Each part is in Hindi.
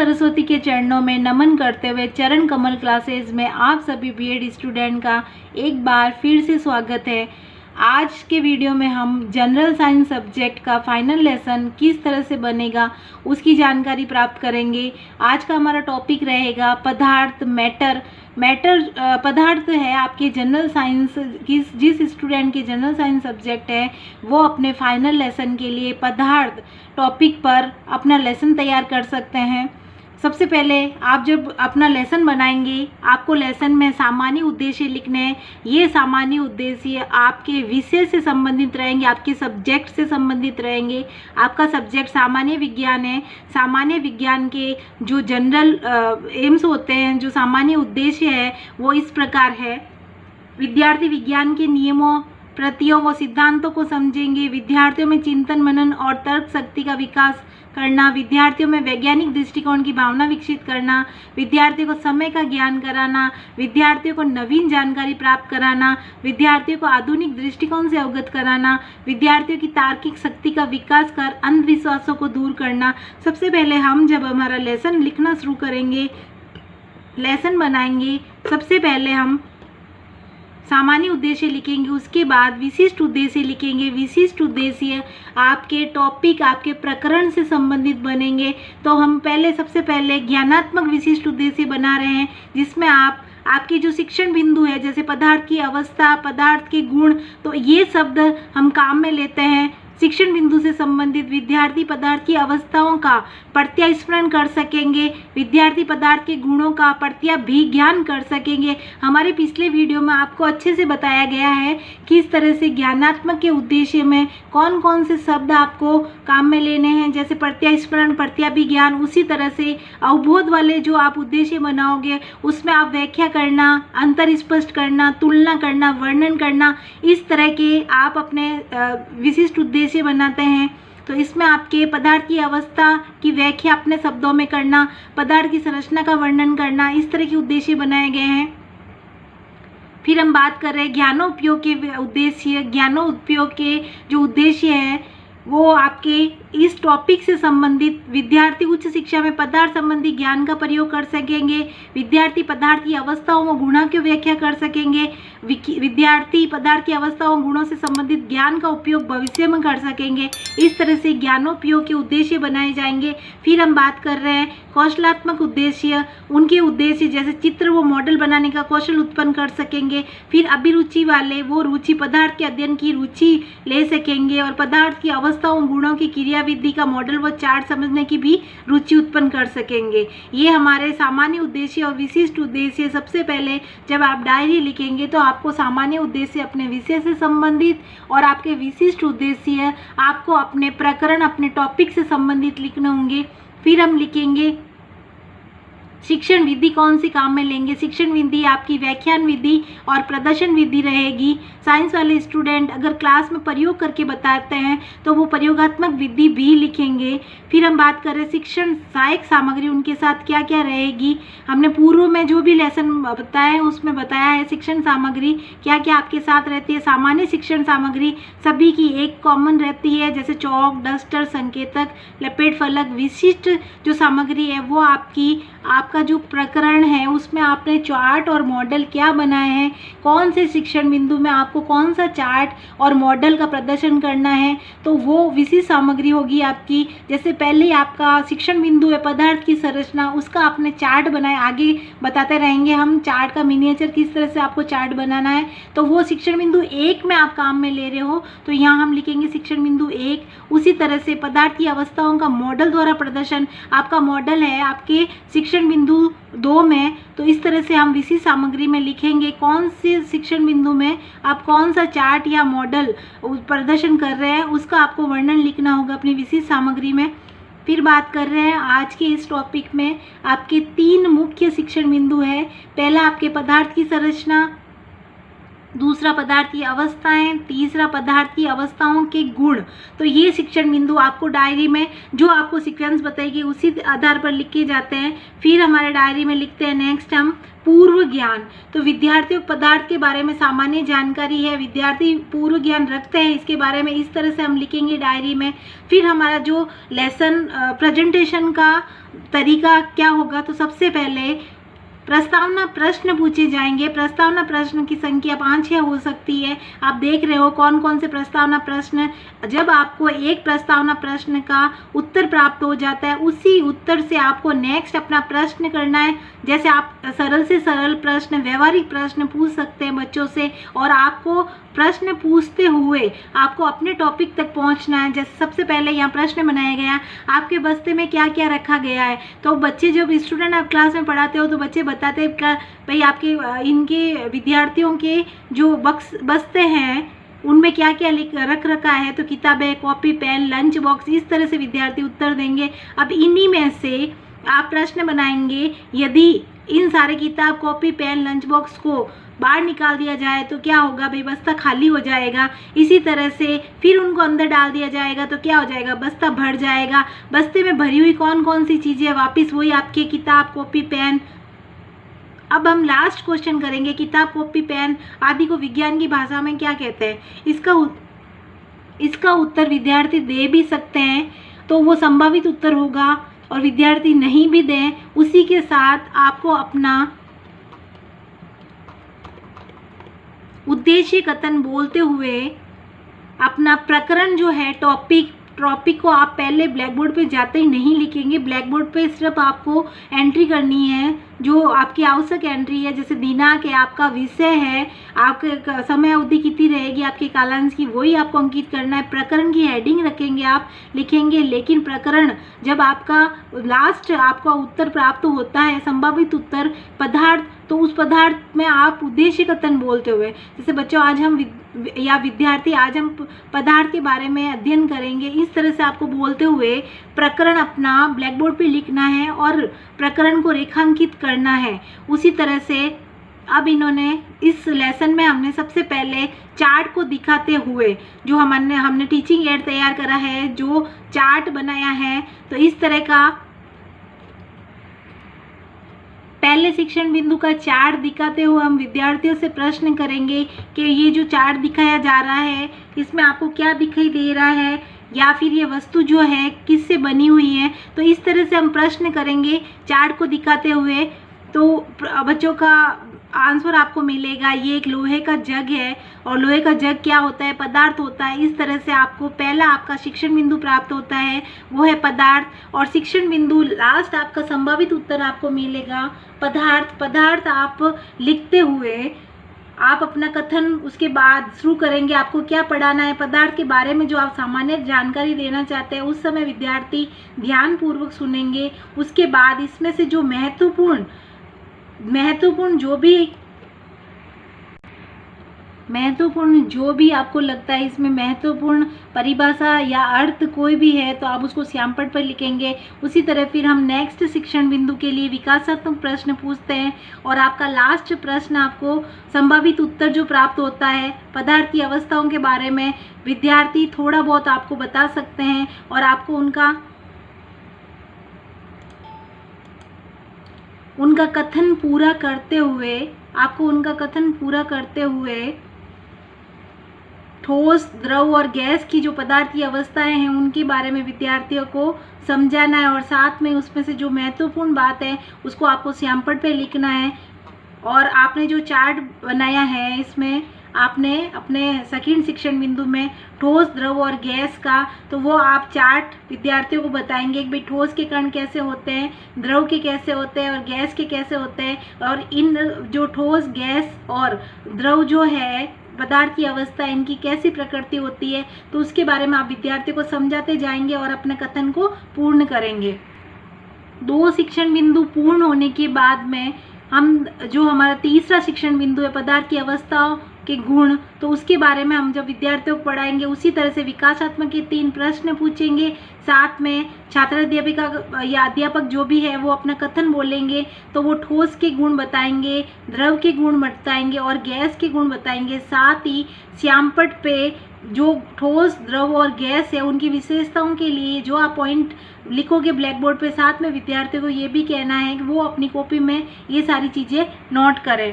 सरस्वती के चरणों में नमन करते हुए चरण कमल क्लासेस में आप सभी बीएड स्टूडेंट का एक बार फिर से स्वागत है। आज के वीडियो में हम जनरल साइंस सब्जेक्ट का फाइनल लेसन किस तरह से बनेगा उसकी जानकारी प्राप्त करेंगे। आज का हमारा टॉपिक रहेगा पदार्थ। पदार्थ है आपके जनरल साइंस जिस स्टूडेंट के जनरल साइंस सब्जेक्ट है वो अपने फाइनल लेसन के लिए पदार्थ टॉपिक पर अपना लेसन तैयार कर सकते हैं। सबसे पहले आप जब अपना लेसन बनाएंगे आपको लेसन में सामान्य उद्देश्य लिखने हैं। ये सामान्य उद्देश्य आपके विषय से संबंधित रहेंगे, आपके सब्जेक्ट से संबंधित रहेंगे। आपका सब्जेक्ट सामान्य विज्ञान है। सामान्य विज्ञान के जो जनरल एम्स होते हैं, जो सामान्य उद्देश्य है वो इस प्रकार है। विद्यार्थी विज्ञान के नियमों, प्रतियों व सिद्धांतों को समझेंगे। विद्यार्थियों में चिंतन मनन और तर्क शक्ति का विकास करना। विद्यार्थियों में वैज्ञानिक दृष्टिकोण की भावना विकसित करना। विद्यार्थियों को समय का ज्ञान कराना। विद्यार्थियों को नवीन जानकारी प्राप्त कराना। विद्यार्थियों को आधुनिक दृष्टिकोण से अवगत कराना। विद्यार्थियों की तार्किक शक्ति का विकास कर अंधविश्वासों को दूर करना। सबसे पहले हम जब हमारा लेसन लिखना शुरू करेंगे, लेसन बनाएंगे, सबसे पहले हम सामान्य उद्देश्य लिखेंगे, उसके बाद विशिष्ट उद्देश्य लिखेंगे। विशिष्ट उद्देश्य आपके टॉपिक, आपके प्रकरण से संबंधित बनेंगे। तो हम सबसे पहले ज्ञानात्मक विशिष्ट उद्देश्य बना रहे हैं, जिसमें आपके जो शिक्षण बिंदु है, जैसे पदार्थ की अवस्था, पदार्थ के गुण, तो ये शब्द हम काम में लेते हैं। शिक्षण बिंदु से संबंधित विद्यार्थी पदार्थ की अवस्थाओं का प्रत्यास्मरण कर सकेंगे। विद्यार्थी पदार्थ के गुणों का प्रत्याभिज्ञान कर सकेंगे। हमारे पिछले वीडियो में आपको अच्छे से बताया गया है किस तरह से ज्ञानात्मक के उद्देश्य में कौन कौन से शब्द आपको काम में लेने हैं, जैसे प्रत्यास्मरण, प्रत्याभिज्ञान। उसी तरह से अवबोध वाले जो आप उद्देश्य बनाओगे उसमें आप व्याख्या करना, अंतर स्पष्ट करना, तुलना करना, वर्णन करना, इस तरह के आप अपने विशिष्ट उद्देश्य बनाते हैं। तो इसमें आपके पदार्थ की अवस्था की व्याख्या अपने शब्दों में करना, पदार्थ की संरचना का वर्णन करना, इस तरह के उद्देश्य बनाए गए हैं। फिर हम बात कर रहे हैं ज्ञानोपयोग के उद्देश्य। ज्ञानोपयोग के जो उद्देश्य है वो आपके इस टॉपिक से संबंधित विद्यार्थी उच्च शिक्षा में पदार्थ संबंधी ज्ञान का प्रयोग कर सकेंगे। विद्यार्थी पदार्थ की अवस्थाओं व गुणों की व्याख्या कर सकेंगे। विद्यार्थी पदार्थ की अवस्थाओं व गुणों से संबंधित ज्ञान का उपयोग भविष्य में कर सकेंगे। इस तरह से ज्ञानोपयोग के उद्देश्य बनाए जाएंगे। फिर हम बात कर रहे हैं कौशलात्मक उद्देश्य। उनके उद्देश्य जैसे चित्र व मॉडल बनाने का कौशल उत्पन्न कर सकेंगे। फिर अभिरुचि वाले वो रुचि, पदार्थ के अध्ययन की रुचि ले सकेंगे और पदार्थ की अवस्थाओं गुणों की क्रियाविधि का मॉडल व चार्ट समझने की भी रुचि उत्पन्न कर सकेंगे। ये हमारे सामान्य उद्देश्य और विशिष्ट उद्देश्य। सबसे पहले जब आप डायरी लिखेंगे तो आपको सामान्य उद्देश्य अपने विषय से संबंधित और आपके विशिष्ट उद्देश्य आपको अपने प्रकरण, अपने टॉपिक से संबंधित लिखने होंगे। फिर हम लिखेंगे शिक्षण विधि कौन सी काम में लेंगे। शिक्षण विधि आपकी व्याख्यान विधि और प्रदर्शन विधि रहेगी। साइंस वाले स्टूडेंट अगर क्लास में प्रयोग करके बताते हैं तो वो प्रयोगात्मक विधि भी लिखेंगे। फिर हम बात करें शिक्षण सहायक सामग्री, उनके साथ क्या क्या रहेगी। हमने पूर्व में जो भी लेसन बताया है उसमें बताया है शिक्षण सामग्री क्या क्या आपके साथ रहती है। सामान्य शिक्षण सामग्री सभी की एक कॉमन रहती है, जैसे चौक, डस्टर, संकेतक, लपेट फलक। विशिष्ट जो सामग्री है वो आपका जो प्रकरण है उसमें आपने चार्ट और मॉडल क्या बनाए हैं, कौन से शिक्षण बिंदु में आपको कौन सा चार्ट और मॉडल का प्रदर्शन करना है, तो वो विशिष्ट सामग्री होगी आपकी। जैसे पहले आपका शिक्षण बिंदु है पदार्थ की संरचना, उसका आपने चार्ट बनाया। आगे बताते रहेंगे हम चार्ट का मिनिएचर किस तरह से आपको चार्ट बनाना है। तो वो शिक्षण बिंदु 1 में आप काम में ले रहे हो तो यहाँ हम लिखेंगे शिक्षण बिंदु 1। उसी तरह से पदार्थ की अवस्थाओं का मॉडल द्वारा प्रदर्शन, आपका मॉडल है आपके शिक्षण बिंदु 2 में। तो इस तरह से हम विशिष्ट सामग्री में लिखेंगे कौन से शिक्षण बिंदु में आप कौन सा चार्ट या मॉडल प्रदर्शन कर रहे हैं, उसका आपको वर्णन लिखना होगा अपनी विशिष्ट सामग्री में। फिर बात कर रहे हैं आज के इस टॉपिक में आपके 3 मुख्य शिक्षण बिंदु है। पहला आपके पदार्थ की संरचना, दूसरा पदार्थ की अवस्थाएं, तीसरा पदार्थ की अवस्थाओं के गुण। तो ये शिक्षण बिंदु आपको डायरी में जो आपको सीक्वेंस बताएगी उसी आधार पर लिखे जाते हैं। फिर हमारे डायरी में लिखते हैं नेक्स्ट हम पूर्व ज्ञान। तो विद्यार्थियों पदार्थ के बारे में सामान्य जानकारी है, विद्यार्थी पूर्व ज्ञान रखते हैं इसके बारे में, इस तरह से हम लिखेंगे डायरी में। फिर हमारा जो लेसन प्रेजेंटेशन का तरीका क्या होगा, तो सबसे पहले प्रस्तावना प्रश्न पूछे जाएंगे। प्रस्तावना प्रश्न की संख्या 5-6 हो सकती है। आप देख रहे हो कौन कौन से प्रस्तावना प्रश्न। जब आपको एक प्रस्तावना प्रश्न का उत्तर प्राप्त हो जाता है, उसी उत्तर से आपको नेक्स्ट अपना प्रश्न करना है। जैसे आप सरल से सरल प्रश्न, व्यवहारिक प्रश्न पूछ सकते हैं बच्चों से, और आपको प्रश्न पूछते हुए आपको अपने टॉपिक तक पहुंचना है। जैसे सबसे पहले यहाँ प्रश्न बनाया गया, आपके बस्ते में क्या क्या रखा गया है। तो बच्चे, जब स्टूडेंट आप क्लास में पढ़ाते हो तो बच्चे बताते हैं भाई आपके इनके विद्यार्थियों के जो बस्ते हैं उनमें क्या क्या रख रखा है। तो किताबें, कॉपी, पेन, लंच बॉक्स, इस तरह से विद्यार्थी उत्तर देंगे। अब इन्हीं में से आप प्रश्न बनाएंगे, यदि इन सारे किताब, कॉपी, पेन, लंच बॉक्स को बाहर निकाल दिया जाए तो क्या होगा, भाई बस्ता खाली हो जाएगा। इसी तरह से फिर उनको अंदर डाल दिया जाएगा तो क्या हो जाएगा, बस्ता भर जाएगा। बस्ते में भरी हुई कौन कौन सी चीज़ें, वापस वही आपके किताब, कॉपी, पेन। अब हम लास्ट क्वेश्चन करेंगे, किताब, कॉपी, पेन आदि को विज्ञान की भाषा में क्या कहते हैं। इसका उत्तर विद्यार्थी दे भी सकते हैं तो वो संभावित उत्तर होगा, और विद्यार्थी नहीं भी दें उसी के साथ आपको अपना उद्देश्य कथन बोलते हुए अपना प्रकरण जो है, टॉपिक को आप पहले ब्लैक बोर्ड पे जाते ही नहीं लिखेंगे। ब्लैक बोर्ड पे सिर्फ आपको एंट्री करनी है जो आपकी आवश्यक एंट्री है। जैसे दिनांक है, आपका विषय है, आपके समय अवधि कितनी रहेगी आपके कालांश की, वही आपको अंकित करना है। प्रकरण की हेडिंग रखेंगे, आप लिखेंगे। लेकिन प्रकरण जब आपका लास्ट आपका उत्तर प्राप्त होता है, संभावित उत्तर पदार्थ, तो उस पदार्थ में आप उद्देश्य कथन बोलते हुए, जैसे बच्चों आज हम विद्यार्थी आज हम पदार्थ के बारे में अध्ययन करेंगे, इस तरह से आपको बोलते हुए प्रकरण अपना ब्लैक बोर्ड पे लिखना है और प्रकरण को रेखांकित करना है। उसी तरह से अब इन्होंने इस लेसन में हमने सबसे पहले चार्ट को दिखाते हुए जो हमने टीचिंग एड तैयार करा है, जो चार्ट बनाया है, तो इस तरह का पहले शिक्षण बिंदु का चार्ट दिखाते हुए हम विद्यार्थियों से प्रश्न करेंगे कि ये जो चार्ट दिखाया जा रहा है इसमें आपको क्या दिखाई दे रहा है, या फिर ये वस्तु जो है किससे बनी हुई है। तो इस तरह से हम प्रश्न करेंगे चार्ट को दिखाते हुए। तो बच्चों का आंसर आपको मिलेगा, ये एक लोहे का जग है, और लोहे का जग क्या होता है, पदार्थ होता है। इस तरह से आपको पहला आपका शिक्षण बिंदु प्राप्त होता है, वो है पदार्थ। और शिक्षण बिंदु लास्ट आपका संभावित उत्तर आपको मिलेगा पदार्थ। पदार्थ आप लिखते हुए आप अपना कथन उसके बाद शुरू करेंगे। आपको क्या पढ़ाना है, पदार्थ के बारे में जो आप सामान्य जानकारी देना चाहते हैं, उस समय विद्यार्थी ध्यानपूर्वक सुनेंगे। उसके बाद इसमें से जो महत्वपूर्ण जो भी आपको लगता है इसमें महत्वपूर्ण परिभाषा या अर्थ कोई भी है तो आप उसको श्यामपट्ट पर लिखेंगे। उसी तरह फिर हम नेक्स्ट शिक्षण बिंदु के लिए विकासात्मक प्रश्न पूछते हैं, और आपका लास्ट प्रश्न आपको संभावित उत्तर जो प्राप्त होता है पदार्थ की अवस्थाओं के बारे में विद्यार्थी थोड़ा बहुत आपको बता सकते हैं, और आपको उनका कथन पूरा करते हुए ठोस, द्रव और गैस की जो पदार्थ की अवस्थाएं हैं उनके बारे में विद्यार्थियों को समझाना है, और साथ में उसमें से जो महत्वपूर्ण बात है उसको आपको श्यामपट्ट पे लिखना है। और आपने जो चार्ट बनाया है इसमें आपने अपने सेकंड शिक्षण बिंदु में ठोस, द्रव और गैस का, तो वो आप चार्ट विद्यार्थियों को बताएंगे कि भाई ठोस के कण कैसे होते हैं, द्रव के कैसे होते हैं और गैस के कैसे होते हैं, और इन जो ठोस, गैस और द्रव जो है पदार्थ की अवस्था, इनकी कैसी प्रकृति होती है, तो उसके बारे में आप विद्यार्थियों को समझाते जाएंगे और अपने कथन को पूर्ण करेंगे। 2 शिक्षण बिंदु पूर्ण होने के बाद में हम जो हमारा तीसरा शिक्षण बिंदु है पदार्थ की अवस्था के गुण, तो उसके बारे में हम जब विद्यार्थियों को पढ़ाएंगे उसी तरह से विकासात्मक के 3 प्रश्न पूछेंगे। साथ में छात्र अध्यापिका या अध्यापक जो भी है वो अपना कथन बोलेंगे, तो वो ठोस के गुण बताएंगे, द्रव के गुण बताएंगे और गैस के गुण बताएंगे। साथ ही श्यामपट्ट पे जो ठोस, द्रव और गैस है उनकी विशेषताओं के लिए जो आप पॉइंट लिखोगे ब्लैक बोर्ड पे, साथ में विद्यार्थियों को ये भी कहना है कि वो अपनी कॉपी में ये सारी चीज़ें नोट करें।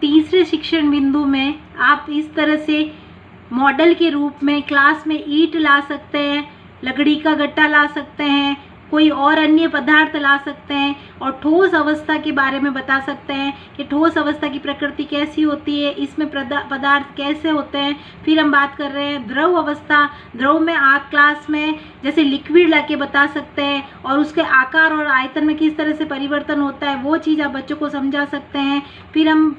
तीसरे शिक्षण बिंदु में आप इस तरह से मॉडल के रूप में क्लास में ईंट ला सकते हैं, लकड़ी का गट्टा ला सकते हैं, कोई और अन्य पदार्थ ला सकते हैं और ठोस अवस्था के बारे में बता सकते हैं कि ठोस अवस्था की प्रकृति कैसी होती है, इसमें पदार्थ कैसे होते हैं। फिर हम बात कर रहे हैं द्रव अवस्था। द्रव में आप क्लास में जैसे लिक्विड लाके बता सकते हैं और उसके आकार और आयतन में किस तरह से परिवर्तन होता है वो चीज़ आप बच्चों को समझा सकते हैं। फिर हम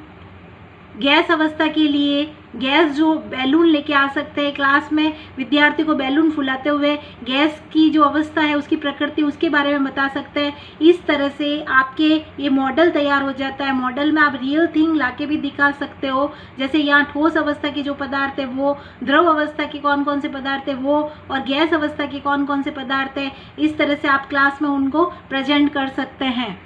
गैस अवस्था के लिए गैस जो बैलून लेके आ सकते हैं क्लास में, विद्यार्थी को बैलून फुलाते हुए गैस की जो अवस्था है उसकी प्रकृति उसके बारे में बता सकते हैं। इस तरह से आपके ये मॉडल तैयार हो जाता है। मॉडल में आप रियल थिंग लाके भी दिखा सकते हो, जैसे यहाँ ठोस अवस्था के जो पदार्थ है वो, द्रव अवस्था के कौन कौन से पदार्थ है वो, और गैस अवस्था के कौन कौन से पदार्थ है। इस तरह से आप क्लास में उनको प्रेजेंट कर सकते हैं।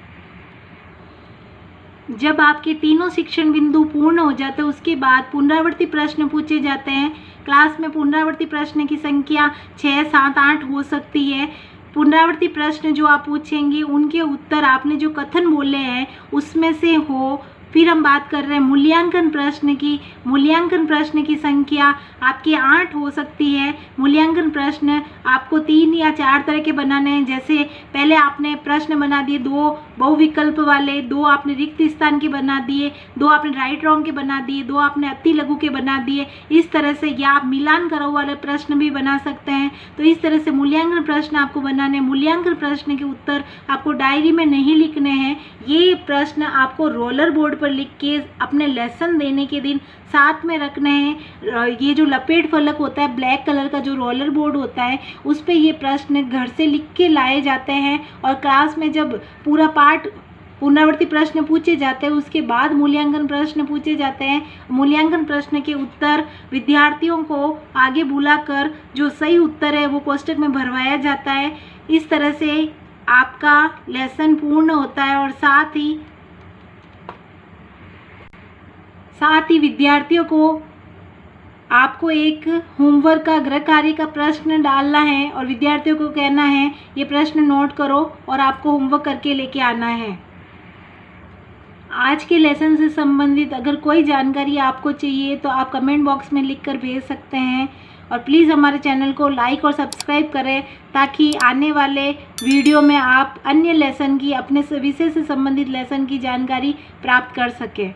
जब आपके तीनों शिक्षण बिंदु पूर्ण हो जाते हैं उसके बाद पुनरावृत्ति प्रश्न पूछे जाते हैं। क्लास में पुनरावृत्ति प्रश्न की संख्या 6, 7, 8 हो सकती है। पुनरावृत्ति प्रश्न जो आप पूछेंगे उनके उत्तर आपने जो कथन बोले हैं उसमें से हो। फिर हम बात कर रहे हैं मूल्यांकन प्रश्न की। मूल्यांकन प्रश्न की संख्या आपकी 8 हो सकती है। मूल्यांकन प्रश्न आपको 3 या 4 तरह के बनाने हैं, जैसे पहले आपने प्रश्न बना दिए 2 बहुविकल्प वाले, 2 आपने रिक्त स्थान के बना दिए, 2 आपने राइट रॉन्ग के बना दिए, 2 आपने अति लघु के बना दिए। इस तरह से, या आप मिलान करो वाले प्रश्न भी बना सकते हैं। तो इस तरह से मूल्यांकन प्रश्न आपको बनाने। मूल्यांकन प्रश्न के उत्तर आपको डायरी में नहीं लिखने हैं, ये प्रश्न आपको रोलर बोर्ड पर लिख के अपने लेसन देने के दिन साथ में रखने हैं। ये जो लपेट फलक होता है, ब्लैक कलर का जो रोलर बोर्ड होता है, उस पे ये प्रश्न घर से लिख के लाए जाते हैं और क्लास में जब पूरा पाठ पुनरावृत्ति प्रश्न पूछे जाते हैं उसके बाद मूल्यांकन प्रश्न पूछे जाते हैं। मूल्यांकन प्रश्न के उत्तर विद्यार्थियों को आगे बुलाकर जो सही उत्तर है वो कोष्टक में भरवाया जाता है। इस तरह से आपका लेसन पूर्ण होता है और साथ ही विद्यार्थियों को आपको एक होमवर्क का, गृह कार्य का प्रश्न डालना है और विद्यार्थियों को कहना है ये प्रश्न नोट करो और आपको होमवर्क करके लेके आना है। आज के लेसन से संबंधित अगर कोई जानकारी आपको चाहिए तो आप कमेंट बॉक्स में लिखकर भेज सकते हैं और प्लीज़ हमारे चैनल को लाइक और सब्सक्राइब करें ताकि आने वाले वीडियो में आप अन्य लेसन की, अपने विषय से संबंधित लेसन की जानकारी प्राप्त कर सकें।